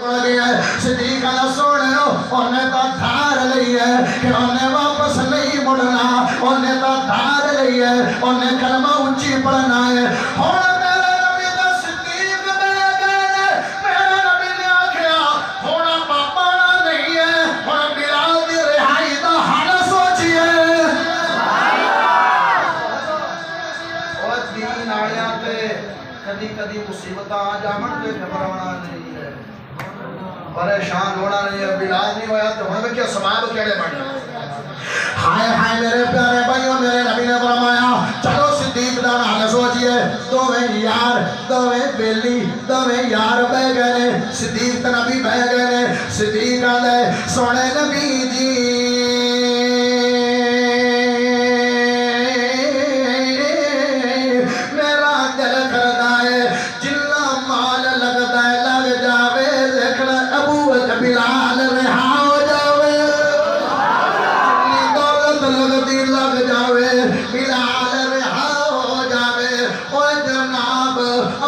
صدیق کا سونے انہیں تو دھار لئی ہے کہ انہیں واپس نہیں مڑنا، انہیں تو دھار لئی ہے، انہیں کلمہ اونچی پڑھنا ہے۔ ہونا میرے نبی دا صدیق دے گئے، میرے نبی نے آکھیا ہونا پاپانا نہیں ہے، ہونا بلال دی رہائی دا حال سوچیے۔ اور دین آڑیاں تے کدی کدی مصیبتاں آ جاون تے گھبرانا نہیں ہے، پریشان ہونا نہیں ہے۔ بلال نہیں ہویا تو ہمیں کیا سباب کیڑے بڑھے۔ ہائے ہائے میرے پیارے بھائیوں، میرے نبی نے فرمایا چلو صدیق دا حال سوچئے، دوویں یار دوویں بیلی دوویں یار بہ گئے نے، صدیق نبی بہ گئے نے۔ صدیق آدھے سونے نبی جی میرا دل کردا ہے جنہ مال لگدا ہے لگ جاوے، لیکن ابو بلال رہا ہو جاوے، جتنی دولت لگدی لگ جاوے، بلال رہا ہو جاوے۔ اوہ جناب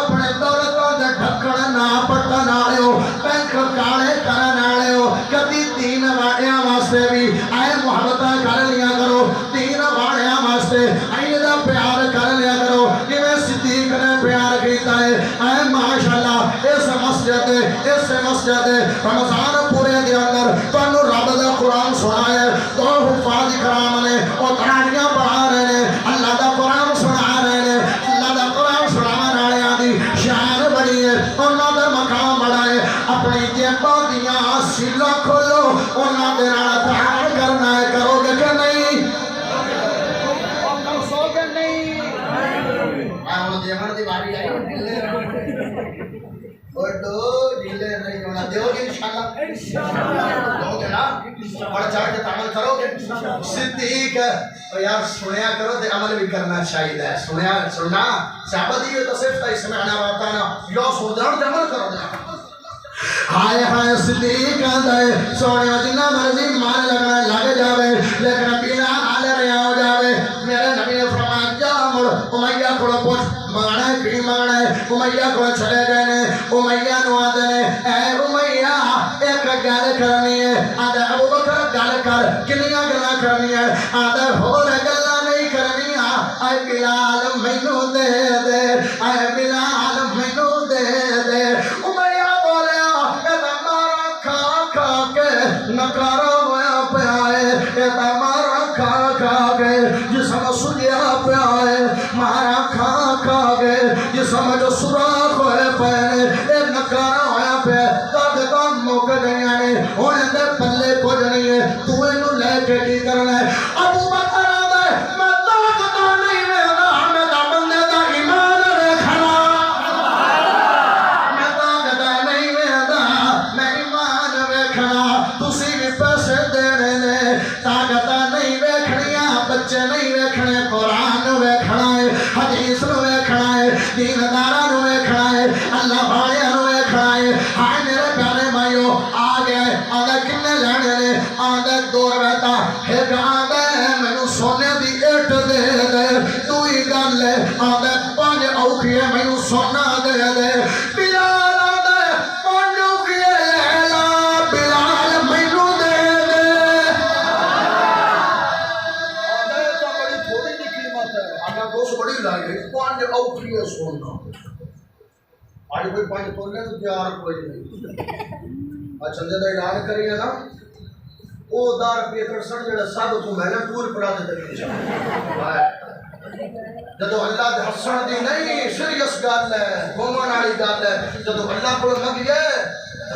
اپنے دولتوں دے ڈھکن نہ پٹن والےو، بینک کاڑے کرن والےو، کدی دین واڑیاں واسطے بھی اے محبتاں کر لیا کرو، دین واڑیاں واسطے اے دا پیار کر لیا کرو جویں صدیق نے پیار کیتا ہے۔ اے ماشاءاللہ اس مسجد رمضان پورے دے اندر تانوں رب دا قرآن سنا ہے، دو حفاظ کرام نے او تراویحاں پڑھا رہے نے، اللہ دا قرآن سنا رہے نے، اللہ دا قرآن سناون والیاں دی شان بڑی ہے، انہاں دا مقام بڑا ہے۔ اپنی جیباں دیاں سیلاں کھولو، انہاں دے نال پیار کرنا ہے، کرو گے کہ نہیں؟ سو کے نہیں ہن دیون دی باری آئی ڈھیلے دو ڈھیلے نہیں ہونا، دیو گے انشاءاللہ دو گے نا، بڑھ چڑھ کے عمل کرو گے۔ صدیق یار سنیا کرو تے عمل بھی کرنا چاہیے، سننا صحابہ دی تو صرف سمعنا واطعنا، یو سن تے عمل کرو گے۔ ہائے ہائے صدیق دے سونے جنہ مرضی مال لگنا لگ جاوے، لیکن بلال رہا ہو جاوے۔ میرے نبی نے فرمایا جا مڑ امیہ کو پوچھ مانگنا ہے کی مانگنا ہے۔ امیہ کو چلے گئے نے، امیہ نو آدھے نے اے امیہ ایک گل کرنی ہے۔ آدھے ابو بکر گل کر، کنیاں گلاں کرنی ہے؟ آدھے ہور گلاں نہیں کرنیاں، اے بلال مینوں دے دے، اے بلال مینوں دے دے۔ امیہ بولیا اے تے مارا کھا کھا کے نکارا ہویا پیا ہے، اے تے مارا کھا کھا کے جسم سجیا پیا ہے، مارا کھا کھا کے جسم جو سوراخ ہوئے پے نے، اے نکارا ہویا پیا، طاقتاں مک گئیاں نے، ہن دے پلے کچھ نہیں ہے، تو اینو لے کے کی کرنا ہے؟ ابو بکر آدھے میں طاقتاں نہیں ویکھدا، میں تا بندے دا ایمان ویکھنا، میں طاقتاں نہیں ویکھدا، میں ایمان ویکھنا۔ تسی بھی پیسے دینے نے، طاقتاں نہیں ویکھنیاں، بچے نہیں ویکھنے، قرآن ویکھنا ہے، حدیث نو ویکھنا ہے، دینداراں نو ویکھنا ہے، اللہ والیاں نو ویکھنا ہے۔ ہائے میرے پیارے بھائیو آ گئے، آدھے کنے لینے نے؟ آدھے 2 روپے، ایک آدھے مینوں سونے دی اٹ دے دے، دوئی گل ہے آدھے 5 اوکھیے مینوں سونا دے دے۔ بلال آدھے 5 اوکھیے لے لا، بلال مینوں دے دے۔ آدھے تو بڑی تھوڑی دی قیمت ہے، آدھا 200 بڑی لائے 5 اوکھیے سونا، آج کوئی 5 تولے تو تیار کوئی نہیں۔ چندے دا اعلان کریے نا، او 10 روپے کرسن جڑا سب تو محنت ٹور پڑا دے تے جدو اللہ دے حسن دی نہیں سیریس گل ہے، گھومن والی گل ہے۔ جدو اللہ کو منگیے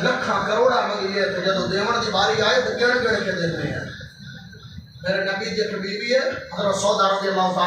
لکھاں کروڑا منگیے تے جدو دیون دی باری آئے تے گڑ گڑ کے دیندے ہیں۔ میرے نبی دی ایک بیوی ہے حضرت سودا رضی اللہ تعالی